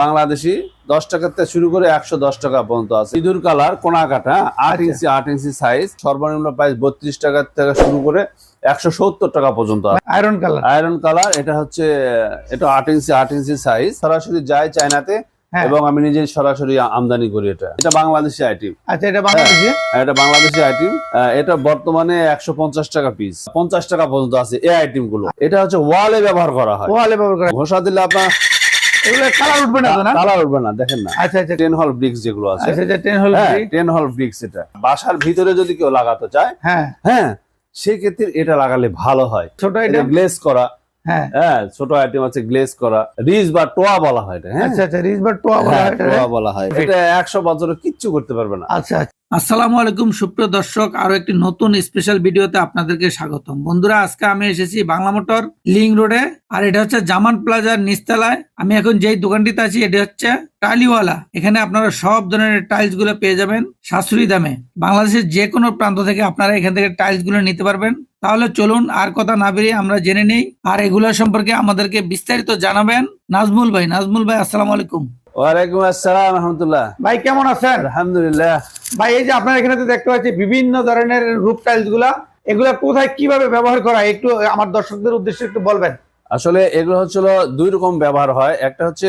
বাংলাদেশি 10 টাকা থেকে শুরু করে 110 টাকা পর্যন্ত আছে। ইঁদুর কালার কোনা কাটা 8 ইঞ্চি সাইজ, সর্বনিম্ন প্রাইস 32 টাকা থেকে শুরু করে 170 টাকা পর্যন্ত আছে। আয়রন কালার এটা হচ্ছে, এটা 8 ইঞ্চি সাইজ, সরাসরি যায় চায়নাতে এবং আমি নিজে সরাসরি আমদানি করি। এটা বাংলাদেশি আইটেম। আচ্ছা, এটা বাংলাদেশি, এটা বাংলাদেশি আইটেম। এটা বর্তমানে 150 টাকা পিস, 50 টাকা পর্যন্ত আছে এই আইটেম গুলো। এটা হচ্ছে ওয়ালে ব্যবহার করা হয়, ঘষা দিলে আপনার এগুলো কালার উঠবে না, কালার উঠবে না, দেখেন না। আচ্ছা আচ্ছা, 10 হল ব্রিক্স যেগুলো আছে, আচ্ছা আচ্ছা, 10 হল ব্রিক্স। এটা বাসার ভিতরে যদি কেউ লাগাতে চায়, হ্যাঁ সেই ক্ষেত্রে এটা লাগালে ভালো হয়। ছোট আইটেম গ্লেজ করা, হ্যাঁ ছোট আইটেম আছে গ্লেজ করা, রিজ বা টোয়া বলা হয় এটা। আচ্ছা আচ্ছা, রিজ বা টোয়া বলা হয়। এটা 100 বছরে কিচ্ছু করতে পারবে না। আচ্ছা, আসসালামু আলাইকুম সুপ্রিয় দর্শক, আরো একটি নতুন স্পেশাল ভিডিওতে আপনাদেরকে স্বাগতম। বন্ধুরা, আজকে আমি এসেছি বাংলা মোটর লিংক রোডে, আর এটা হচ্ছে জামান প্লাজার নিচতলায়। আমি এখন যেই দোকানটিতে আছি এটি হচ্ছে টাইলওয়ালা। এখানে আপনারা সব ধরনের টাইলস গুলো পেয়ে যাবেন সাশ্রয়ী দামে। বাংলাদেশের যে কোনো প্রান্ত থেকে আপনারা এখান থেকে টাইলস গুলো নিতে পারবেন। তাহলে চলুন আর কথা না বেরিয়ে আমরা জেনে নেই, আর এগুলো সম্পর্কে আমাদেরকে বিস্তারিত জানাবেন নাজমুল ভাই। নাজমুল ভাই, আসসালামু আলাইকুম। ওয়ালাইকুম আসসালাম, রাহমাতুল্লাহ। ভাই কেমন আছেন? আলহামদুলিল্লাহ। ভাই, এই যে আপনার এখানে দেখতে পাচ্ছি বিভিন্ন ধরনের রূপ টাইলস এগুলা কোথায় কিভাবে ব্যবহার করা, একটু আমার দর্শকদের উদ্দেশ্যে একটু বলবেন। আসলে এগুলো হচ্ছিল দুই রকম ব্যবহার হয়। একটা হচ্ছে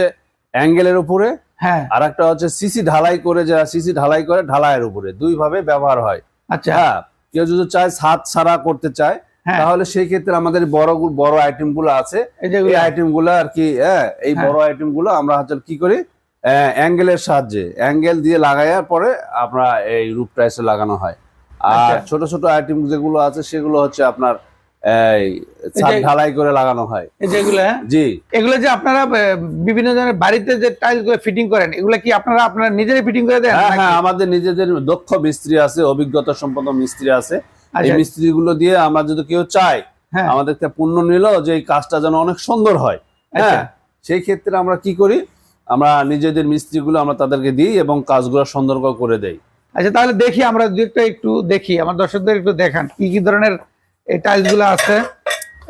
অ্যাঙ্গেলের উপরে, হ্যাঁ, আর একটা হচ্ছে সিসি ঢালাই করে, যারা সিসি ঢালাই করে ঢালাইয়ের উপরে, দুই ভাবে ব্যবহার হয়। আচ্ছা, হ্যাঁ, কেউ যদি চায় ছাদ ছাড়া করতে চায়, তাহলে সেই ক্ষেত্রে আমাদের বড় আইটেম গুলো আছে, এই আইটেম গুলো আর কি, এই বড় আইটেম গুলো আমরা হচ্ছে কি করি, অ্যাঙ্গেলের সাহায্যে অ্যাঙ্গেল দিয়ে লাগাইয়ার পরে আমরা এই রূপ টাইলসে লাগানো হয়। আর ছোট ছোট আইটেম যেগুলো আছে সেগুলো হচ্ছে আপনার ছাদ ঢালাই করে লাগানো হয়। জি, এগুলো যে আপনারা বিভিন্ন ধরনের বাড়িতে যে টাইলস গুলো ফিটিং করেন, এগুলো কি আপনারা নিজেরাই ফিটিং করে দেন? হ্যাঁ, আমাদের নিজেদের দক্ষ মিস্ত্রি আছে, অভিজ্ঞতা সম্পন্ন মিস্ত্রি আছে। এই মিস্ত্রি গুলো দিয়ে আমরা যদি কেউ চায় আমাদের পূর্ণ নিল যে এই কাজটা যেন অনেক সুন্দর হয়, হ্যাঁ, সেই ক্ষেত্রে আমরা কি করি, আমরা নিজেদের মিস্ত্রি গুলো আমরা তাদেরকে দিই এবং কাজগুলো সুন্দর করে দেই। আচ্ছা, তাহলে দেখি আমরা একটু দেখি, আমার দর্শকদের একটু দেখান কি কি ধরনের এই টাইলস গুলো আছে,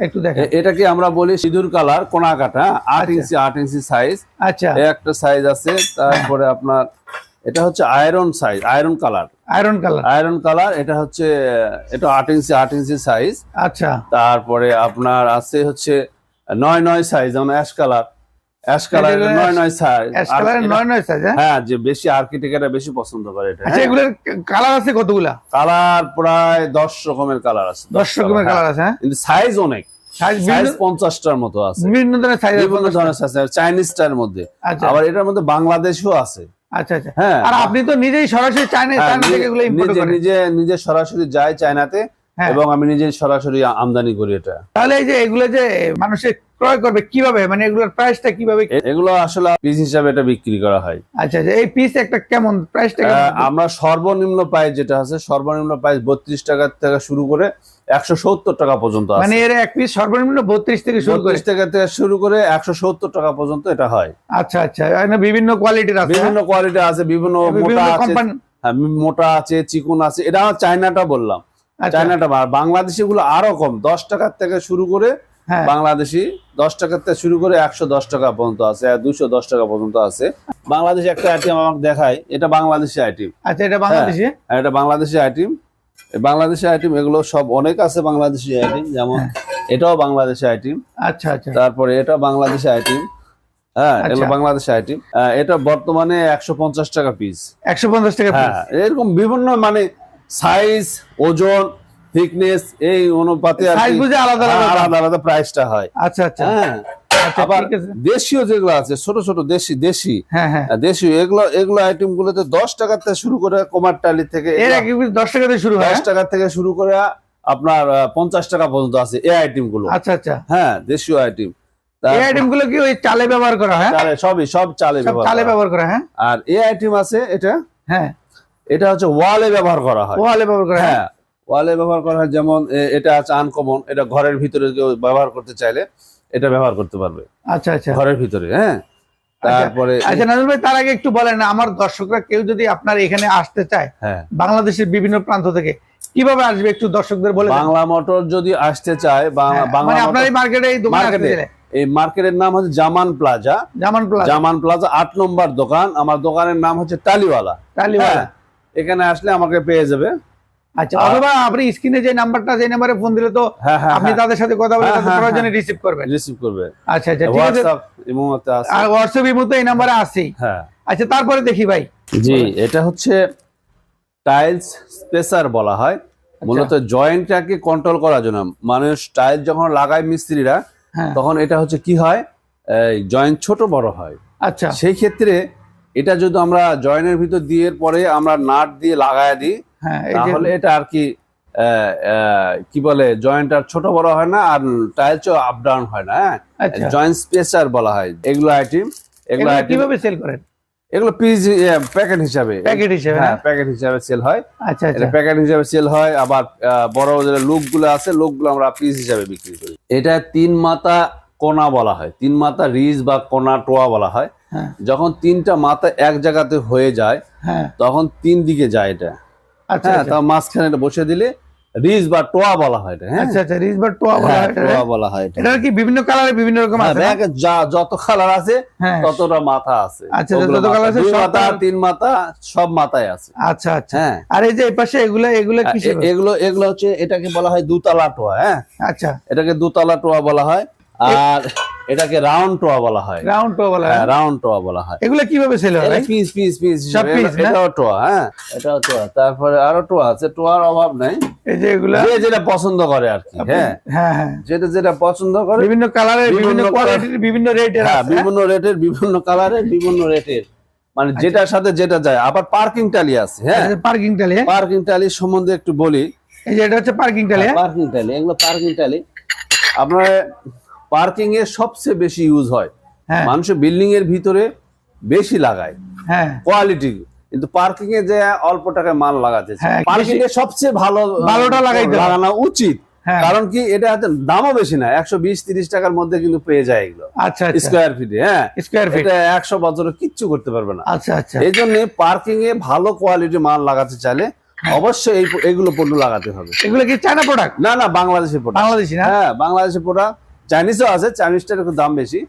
একটু দেখেন। এটাকে আমরা বলি সিঁদুর কালার কোনা কাটা 8 ইঞ্চি সাইজ। আচ্ছা, একটা সাইজ আছে। তারপরে আপনার এটা হচ্ছে আয়রন সাইজ, আয়রন কালার এটা হচ্ছে, এটা 8 ইঞ্চি সাইজ। আচ্ছা, তারপরে আপনার আছে হচ্ছে 9 সাইজ, যেমন অ্যাশ কালার 9 সাইজ। হ্যাঁ, যে বেশি আর্কিটেক্টরা বেশি পছন্দ করে এটা। আচ্ছা, এগুলোর কালার আছে কতগুলা? কালার প্রায় 10 রকমের কালার আছে। 10 রকমের কালার আছে, কিন্তু সাইজ অনেক, সাইজ 50টার মতো আছে। বিভিন্ন ধরনের সাইজ, চাইনিজটার মধ্যে, আবার এটার মধ্যে বাংলাদেশও আছে। আচ্ছা আচ্ছা, হ্যাঁ। আর আপনি তো নিজেই সরাসরি চায়না থেকে এগুলো ইম্পোর্ট করেন? নিজে সরাসরি যায় চায়নাতে এবং আমি নিজে সরাসরি আমদানি করি এটা। তাহলে এই যে এগুলো যে মানুষে ক্রয় করবে কিভাবে, মানে এগুলোর প্রাইসটা কিভাবে? এগুলো আসলে পিস হিসাবে এটা বিক্রি করা হয়। আচ্ছা আচ্ছা, এই পিস একটা কেমন প্রাইসটা? আমরা সর্বনিম্ন প্রাইস যেটা আছে, সর্বনিম্ন প্রাইস 32 টাকা থেকে শুরু করে 170 টাকা পর্যন্ত আছে। মানে এর এক পিস সর্বনিম্ন 32 থেকে শুরু করে 170 টাকা পর্যন্ত এটা হয়। আচ্ছা আচ্ছা, বিভিন্ন কোয়ালিটির আছে, বিভিন্ন মোটা আছে, চিকন আছে। এটা আমার চায়নাটা বললাম, চায়নাটা। বাংলাদেশি গুলো আরো কম, 10 টাকা থেকে শুরু করে, বাংলাদেশি 10 টাকা থেকে শুরু করে 110 টাকা পর্যন্ত আছে, 210 টাকা পর্যন্ত আছে। বাংলাদেশি একটা আইটেম আমাকে দেখাই, এটা বাংলাদেশি আইটেম। আচ্ছা, এটা বাংলাদেশি, এটা বাংলাদেশি আইটেম। বাংলাদেশি আইটেম এগুলো সব অনেক আছে বাংলাদেশি আইটেম, যেমন এটাও বাংলাদেশি আইটেম। আচ্ছা আচ্ছা, তারপরে এটা বাংলাদেশি আইটেম, হ্যাঁ, এগুলো বাংলাদেশি আইটেম। এটা বর্তমানে 150 টাকা পিস। 150 টাকা পিস। এরকম বিভিন্ন মানে সাইজ, ওজন, থিকনেস, এই অনুপাতে আলাদা আলাদা প্রাইসটা হয়। আচ্ছা আচ্ছা, হ্যাঁ। আবার দেশীয় যেগুলো আছে, ছোট ছোট দেশি এগুলো আইটেম গুলোতে 10 টাকা থেকে শুরু করে, কোমার টালি থেকে 10 টাকা থেকে শুরু হয়, 10 টাকা থেকে শুরু করে আপনার 50 টাকা পর্যন্ত আছে এই আইটেম গুলো। আচ্ছা আচ্ছা, হ্যাঁ, দেশীয় আইটেম। এই আইটেম গুলো কি ওই চালে ব্যবহার করা হয়? সব চালে ব্যবহার করা হয়। আর এই আইটেম আছে এটা, হ্যাঁ, এটা হচ্ছে ওয়ালে ব্যবহার করা হয়। হ্যাঁ, ওয়ালে ব্যবহার করা হয়। যেমন এটা আছে আনকমন, এটা ঘরের ভিতরে কেউ ব্যবহার করতে চাইলে এটা ব্যবহার করতে পারবে। আচ্ছা আচ্ছা, ঘরের ভিতরে। হ্যাঁ, তারপরে আচ্ছা নাজমুল ভাই, তার আগে একটু বলেন, আমার দর্শকরা কেউ যদি আপনার এখানে আসতে চায়, বাংলাদেশের বিভিন্ন প্রান্ত থেকে, কিভাবে আসবে একটু দর্শকদের বলে? বাংলা মোটর যদি আসতে চায়, আপনার এই মার্কেটে, এই দোকানে এই মার্কেটের নাম হচ্ছে জামান প্লাজা। জামান প্লাজা 8 নম্বর দোকান। আমার দোকানের নাম হচ্ছে টালিওয়ালা। এখানে আসলে আমাকে পেয়ে যাবে। আচ্ছা, অথবা আপনি স্ক্রিনে যে নাম্বারটা, যে নাম্বারে ফোন দিলে তো আপনি তাদের সাথে কথা বলে তাদের প্রয়োজনে রিসিভ করবে। আচ্ছা আচ্ছা, ঠিক আছে। আর হোয়াটসঅ্যাপ ইমোতে এই নাম্বারে আছে। হ্যাঁ, আচ্ছা, তারপরে দেখি ভাই। জি, এটা হচ্ছে টাইলস স্পেসার বলা হয়। মূলত জয়েন্টটাকে কন্ট্রোল করার জন্য। মানুষ টাইলস যখন লাগায় মিস্ত্রিরা, তখন এটা হচ্ছে কি হয়, জয়েন্ট ছোট বড় হয়। আচ্ছা, সেই ক্ষেত্রে এটা যদি আমরা জয়েন্টের ভিতর দিয়ে পরে আমরা নাট দিয়ে লাগায় দিই, তাহলে এটা আর কি কি বলে, জয়েন্ট আর ছোট বড় হয় না, আর টাইলসও আপ ডাউন হয় না। জয়েন্ট স্পেসার বলা হয় এগুলো আইটেম। এগুলো কিভাবে সেল করেন? এগুলো পিস প্যাকেট হিসাবে প্যাকেট হিসাবে সেল হয়। আচ্ছা, এটা প্যাকেট হিসাবে সেল হয়। আবার বড় যে লুকগুলো আছে, লুকগুলো আমরা পিস হিসাবে বিক্রি করি। এটা 3 মাথা কোনা বলা হয়, 3 মাথা রিজ বা কোনা টোয়া বলা হয়। যখন 3টা মাথা এক জায়গাতে হয়ে যায়, তখন 3 দিকে যায় এটা। হ্যাঁ, তা মাঝখানে এটা বসে দিলে রিজ বা টোয়া বলা হয় এটা। আচ্ছা আচ্ছা, রিজ বা টোয়া বলা হয়। এটা কি বিভিন্ন কালারে বিভিন্ন রকম আছে? যত কালার আছে ততটা মাথা আছে। আচ্ছা, যত কালার আছে, 2 মাথা 3 মাথা সব মাথায় আছে। আচ্ছা আচ্ছা। আর এই যে এই পাশে এগুলো কি? এগুলো হচ্ছে, এটাকে বলা হয় দুতলা টোয়া। হ্যাঁ, আচ্ছা, এটাকে দুতলা টোয়া বলা হয়। আর এটাকে রাউন্ড টোয়া বলা হয়। রাউন্ড টোয়া বলা হয়। এগুলো কিভাবে সেল হয়? পিস পিস পিস হিসেবে। এটাও টোয়া। হ্যাঁ, এটাও টোয়া। তারপরে আরো টোয়া আছে, টোয়ার অভাব নাই। এই যে এগুলো যে যেটা পছন্দ করে আর কি। হ্যাঁ, যেটা পছন্দ করে। বিভিন্ন কালারের, বিভিন্ন কোয়ালিটির, বিভিন্ন রেটের। হ্যাঁ, বিভিন্ন রেটের, বিভিন্ন কালারের, বিভিন্ন রেটের, মানে যেটার সাথে যেটা যায়। আবার পার্কিং টালি আছে। হ্যাঁ, পার্কিং টালি সম্বন্ধে একটু বলি। এই যে এটা হচ্ছে পার্কিং টালি। এগুলো পার্কিং টালি। আপনার পার্কিং এ সবচেয়ে বেশি ইউজ হয়। মানুষ বিল্ডিং এর ভিতরে বেশি লাগায় কোয়ালিটি, কিন্তু পার্কিং এ যে অল্প টাকায় মাল লাগাতে চায়, পার্কিং এ সবচেয়ে ভালোটা লাগানো উচিত। কারণ কি, এটা দামও বেশি না, 120-30 টাকার মধ্যে কিন্তু পেয়ে যায় এগুলো। আচ্ছা, স্কোয়ার ফিটে। হ্যাঁ, এটা 100 বছরে কিচ্ছু করতে পারবে না। আচ্ছা আচ্ছা। এই জন্য পার্কিং এ ভালো কোয়ালিটি মাল লাগাতে চাইলে অবশ্যই এগুলো পণ্য লাগাতে হবে। এগুলো কি চায়না প্রোডাক্ট? না, বাংলাদেশের প্রোডাক্ট। বাংলাদেশি না? হ্যার, বাংলাদেশের প্রোডাক্ট। চাইনিজও আছে, চাইনিজটার একটু দাম বেশি।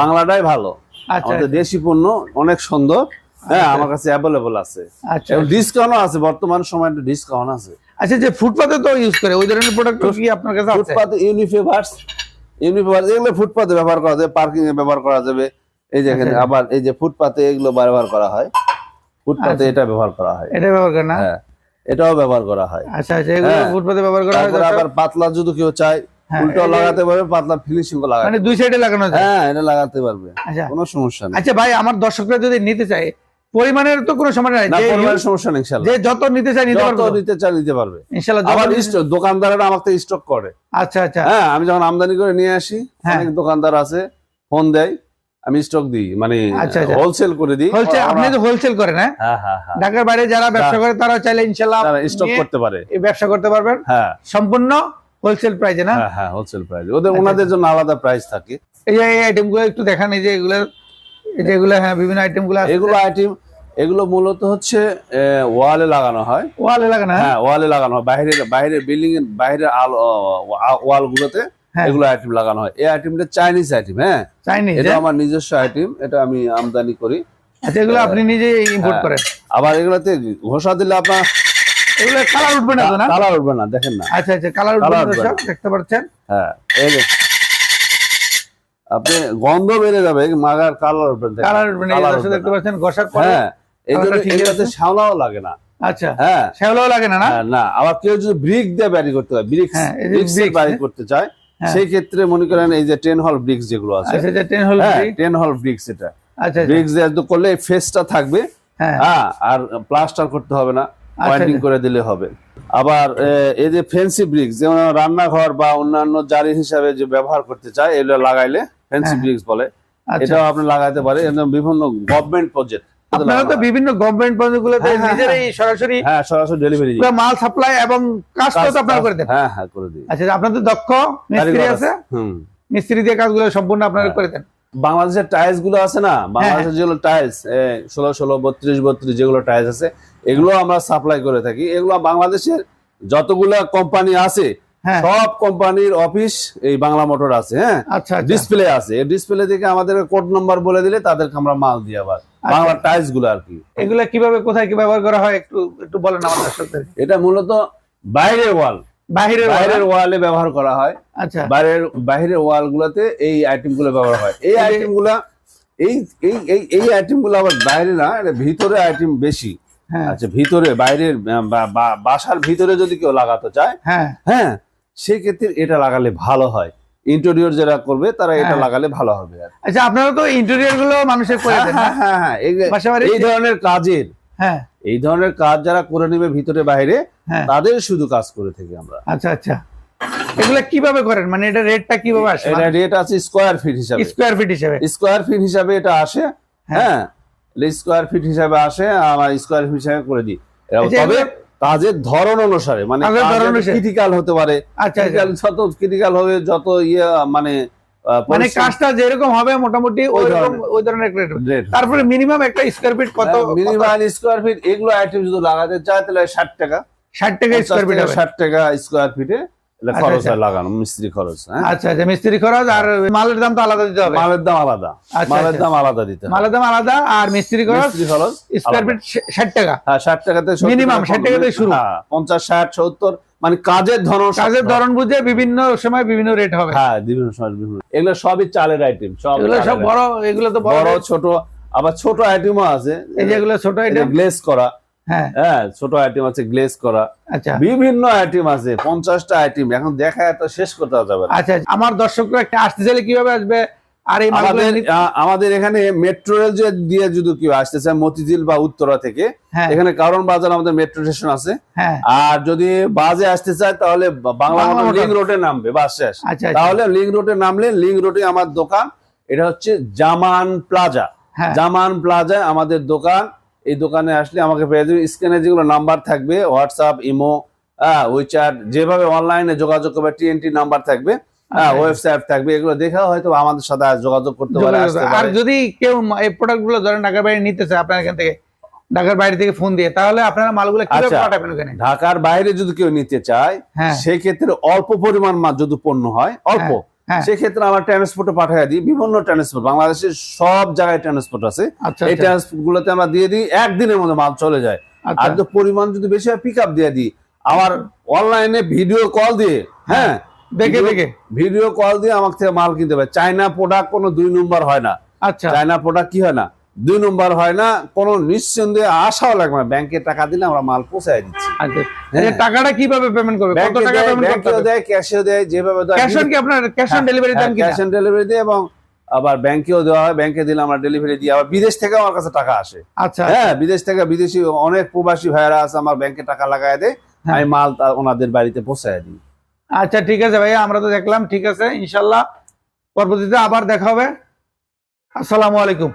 বাংলাটাই ভালো। আমাদের দেশি পণ্য অনেক সুন্দর। হ্যাঁ, আমার কাছে অ্যাভেলেবল আছে। ডিসকাউন্ট আছে, বর্তমান সময় ডিসকাউন্ট আছে। আচ্ছা, যে ফুটপাতে তো ইউজ করে ওই ধরনের প্রোডাক্ট কি আপনার কাছে আছে? ফুটপাতে ইউনিফেভার্স এগুলো ফুটপাতে ব্যবহার করা যাবে, পার্কিং এ ব্যবহার করা যাবে। এই যে এখানে আবার এই যে ফুটপাতে এগুলো ব্যবহার করা হয়। ফুটপাতে এটা ব্যবহার করা হয়। এটা ব্যবহার করে না? হ্যাঁ, এটাও ব্যবহার করা হয়। আচ্ছা আচ্ছা, এগুলো ফুটপাতে ব্যবহার করা হয়। আবার পাতলা যদি কেউ চায়, উল্টো লাগাতে পারবে, পাতলা ফিনিশিং লাগাতে, মানে দুই সাইডে লাগানো যায়। হ্যাঁ, এটা লাগাতে পারবে, কোনো সমস্যা নেই। আচ্ছা ভাই, আমার দর্শকরা যদি নিতে চায়, পরিমাণের তো কোনো সমস্যা নাই? পরিমাণের সমস্যা নেই, ইনশাআল্লাহ। যে যত নিতে চায় নিতে পারবে ইনশাআল্লাহ। আবার দোকানদাররা আমাকে স্টক করে। আচ্ছা আচ্ছা। হ্যাঁ, আমি যখন আমদানি করে নিয়ে আসি, অনেক দোকানদার আছে, ফোন দেয়, আমি স্টক দিই, মানে হোলসেল করে দিই। আপনি তো হোলসেল করেন? হ্যাঁ, ঢাকার বাইরে যারা ব্যবসা করে তারা চাইলে ইনশাআল্লাহ স্টক করতে পারে, এই ব্যবসা করতে পারবেন। হ্যাঁ, সম্পূর্ণ হোলসেল প্রাইসে না? হ্যাঁ, হোলসেল প্রাইস। ওনাদের জন্য আলাদা প্রাইস থাকে। এই আইটেমগুলো একটু দেখান। এই যে এগুলো হ্যাঁ, বিভিন্ন আইটেমগুলো। এগুলো মূলত হচ্ছে ওয়ালে লাগানো হয়। ওয়ালে লাগানো? হ্যাঁ, ওয়ালে লাগানো হয়। বাইরের বিল্ডিং এর বাইরের ওয়াল গুলোতে এগুলো আইটেম লাগানো হয়। এই আইটেমটা চাইনিজ আইটেম। হ্যাঁ, চাইনিজ। এটা আমার নিজস্ব আইটেম, এটা আমি আমদানি করি। আচ্ছা, এগুলো আপনি নিজে ইম্পোর্ট করেন? আবার এগুলোতে ঘষা দিলে আপনার এগুলো কালার উঠবে না তো? না, কালার উঠবে না, দেখেন না। আচ্ছা আচ্ছা, কালার উঠবে না, দর্শক দেখতে পাচ্ছেন। হ্যাঁ, এই যে আপনি গন্ধ বেড়ে যাবে, মাগার কালার উঠবে না, কালার উঠবে না, দর্শক দেখতে পাচ্ছেন ঘষার পরে। হ্যাঁ, এইজন্য এটাতে শ্যাওলাও লাগে না। আচ্ছা, হ্যাঁ, শ্যাওলাও লাগে না? না। আবার কেউ যদি ব্রিক দিয়ে বাড়ি করতে হয়, ব্রিক্স বাড়ি করতে চায়, সেই ক্ষেত্রে মনে করেন এই যে 10 হল ব্রিক্স যেগুলো আছে, 10 হল ব্রিক্স, এটা ব্রিক্স দিয়ে করলে ফেসটা থাকবে। হ্যাঁ, আর প্লাস্টার করতে হবে না, পয়েন্টিং করে দিলে হবে। আবার এই যে ফেন্সি ব্রিক্স, যেমন রান্নাঘর বা অন্যান্য জারি হিসাবে যে ব্যবহার করতে চায়, এগুলো লাগাইলে ফেন্সি ব্রিক্স বলে, এটাও আপনি লাগাইতে পারে। বিভিন্ন গভর্নমেন্ট প্রজেক্ট, আপনারা তো বিভিন্ন গভর্নমেন্ট প্রজেক্টগুলোতে নিজেরাই সরাসরি ডেলিভারি মাল সাপ্লাই এবং কাজটা তো আপনারা করে দেন? হ্যাঁ, করে দিই। আচ্ছা, আপনাদের দক্ষ মিস্ত্রি আছে? মিস্ত্রি দিয়ে কাজগুলো সম্পূর্ণ আপনারা করে দেন? বাংলাদেশের টাইলস গুলো আছে না, বাংলাদেশের যেগুলো টাইলস 16, 32 যেগুলো টাইলস আছে, এগুলো আমরা সাপ্লাই করে থাকি। এগুলো বাংলাদেশের যতগুলো কোম্পানি আছে সব কোম্পানির অফিস এই বাংলা মোটর আছে। হ্যাঁ, আচ্ছা, ডিসপ্লে আছে, এই ডিসপ্লে থেকে আমাদের কোড নাম্বার বলে দিলে তাদেরকে আমরা মাল দিই। আবার বাংলা টাইলস গুলো আর কি, এগুলা কিভাবে কোথায় কি ব্যবহার করা হয় একটু বলেন আমাদের সাথে। এটা মূলত বাইরের ওয়াল, বাইরের ওয়ালে ব্যবহার করা হয়। আচ্ছা, বাইরের ওয়াল গুলাতে এই আইটেম গুলো ব্যবহার হয়। এই আইটেম গুলা এই আইটেম গুলো আবার বাইরে না, এটা ভিতরে আইটেম বেশি। আচ্ছা, ভিতরে বাইরের বাসার ভিতরে যদি কেউ লাগাতে চায়, হ্যাঁ সেক্ষেত্রে এটা লাগালে ভালো হয়। ইন্টেরিয়র যারা করবে তারা এটা লাগালে ভালো হবে। আচ্ছা, আপনারা তো ইন্টেরিয়র গুলো মানুষের করে দেন। হ্যাঁ, এই ধরনের কাজের, এই ধরনের কাজ যারা করে নেবে ভিতরে বাইরে, তাদের শুধু কাজ করে থাকি আমরা। আচ্ছা আচ্ছা, এগুলা কিভাবে করেন, মানে এটা রেটটা কিভাবে আসে? এটা রেট আছে স্কয়ার ফিট হিসাবে। স্কয়ার ফিট হিসাবে এটা আসে। হ্যাঁ, স্কয়ার ফিট হিসাবে আসে, আমরা স্কয়ার ফিট হিসাবে করে দিই। তবে কাজের ধরন অনুসারে, মানে ক্রিটিক্যাল হতে পারে। যত ক্রিটিক্যাল হবে, যত মানে কাজটা যেরকম হবে মোটামুটি ওই ধরনের রেট। তারপরে মিনিমাম একটা স্কয়ার ফিট কত? মিনিমাম স্কয়ার ফিট এগুলো আইটেম যদি লাগাতে চায় তাহলে 60 টাকা। 60 টাকা স্কয়ার ফিট, 60 টাকা স্কয়ার ফিটে খরচ লাগানো, মিস্ত্রি খরচ। আচ্ছা আচ্ছা, মিস্ত্রি খরচ আর মালের দাম তো আলাদা দিতে হবে। মালের দাম আলাদা, মালের দাম আলাদা দিতে হবে। মালের দাম আলাদা আর মিস্ত্রি খরচ স্কয়ার ফিট 60 টাকা। হ্যাঁ, 60 টাকাতে মিনিমাম 60 টাকাতে শুরু। 50, 60, 70, মানে কাজের ধরন বুঝে বিভিন্ন সময় বিভিন্ন রেট হবে। হ্যাঁ, বিভিন্ন সময় বিভিন্ন। এগুলো সবই চালের আইটেম, এগুলো সব বড়, এগুলো তো বড় ছোট, আবার ছোট আইটেমও আছে। এই যেগুলো ছোট আইটেম, গ্লেজ করা। হ্যাঁ, ছোট আইটেম আছে, গ্লেজ করা। আচ্ছা, বিভিন্ন আইটেম আছে, 50টা আইটেম এখন দেখা এত শেষ করতে যাবে। আচ্ছা, আমার দর্শকরা একটা আসতে চাইলে কিভাবে আসবে? আর এই আমাদের এখানে মেট্রো রেল দিয়ে যদি কেউ আসতে চায় মতিঝিল বা উত্তরা থেকে, এখানে কারণ বাজার আমাদের মেট্রো স্টেশন আছে। আর যদি বাজে আসতে চায় তাহলে বাংলা লিংক রোডে নামবে, বাস শেষ। তাহলে লিংক রোডে নামলে লিংক রোডে আমার দোকান, এটা হচ্ছে জামান প্লাজা। জামান প্লাজা আমাদের দোকান। এই দোকানে আসলে আমাকে পেয়ে যাবে। স্ক্রিনে যেগুলো নাম্বার থাকবে, হোয়াটসঅ্যাপ, ইমো, উইচ্যাট, যেভাবে অনলাইনে যোগাযোগ করবে, TNT নাম্বার থাকবে, ওয়েবসাইট থাকবে, এগুলো দেখে হয়তো আমাদের সাথে যোগাযোগ করতে পারে। আর যদি কেউ এই প্রোডাক্ট গুলো ধরেন ঢাকার বাইরে নিতে চায় আপনার এখান থেকে, ঢাকার বাইরে থেকে ফোন দিয়ে, তাহলে আপনারা মালগুলো কিভাবে পাঠাবেন ওখানে? ঢাকার বাইরে যদি কেউ নিতে চায়, সেক্ষেত্রে অল্প পরিমাণ মাল যদি পণ্য হয়, অল্প, সেক্ষেত্রে আমরা ট্রান্সপোর্টে পাঠিয়ে দিই। বিভিন্ন ট্রান্সপোর্ট, বাংলাদেশের সব জায়গায় ট্রান্সপোর্ট আছে। এই ট্রান্সপোর্ট গুলোতে আমরা দিয়ে দিই, একদিনের মধ্যে মাল চলে যায়। আর যদি পরিমাণ যদি বেশি হয়, পিক আপ দিয়ে দিই। আবার অনলাইনে ভিডিও কল দিয়ে, ভিডিও কল দিয়ে আমার থেকে মাল কিনতে পারে। চায়না প্রোডাক্ট কোনো 2 নম্বর হয় না। আচ্ছা, চায়না প্রোডাক্ট কি হয় না, 2 নম্বর হয় না, কোনো নিঃসন্দেহে আশাও লাগবে না। ব্যাংকে টাকা দিলে আমরা মাল পৌঁছায় দিচ্ছি। টাকাটা কিভাবে পেমেন্ট করবে? কত টাকা পেমেন্ট করতে হবে? দেয়, ক্যাশও দেয়, যেভাবে দেয়। ক্যাশ অন কি আপনার ক্যাশ অন ডেলিভারি দেন কি? ক্যাশ অন ডেলিভারি দেয়, এবং আবার ব্যাংকেও দেওয়া হয়। ব্যাংকে দিলে আমরা ডেলিভারি দিই। আবার বিদেশ থেকে আমার কাছে টাকা আসে। আচ্ছা, হ্যাঁ, বিদেশ থেকে বিদেশি অনেক প্রবাসী ভাইয়েরা আছে, আমার ব্যাংকে টাকা লাগায় দেয়, আমি মাল ওনাদের বাড়িতে পৌঁছায় দিই। আচ্ছা, ঠিক আছে ভাইয়া, আমরা তো দেখলাম। ঠিক আছে, ইনশাল্লাহ পরবর্তীতে আবার দেখা হবে। আসসালামু আলাইকুম।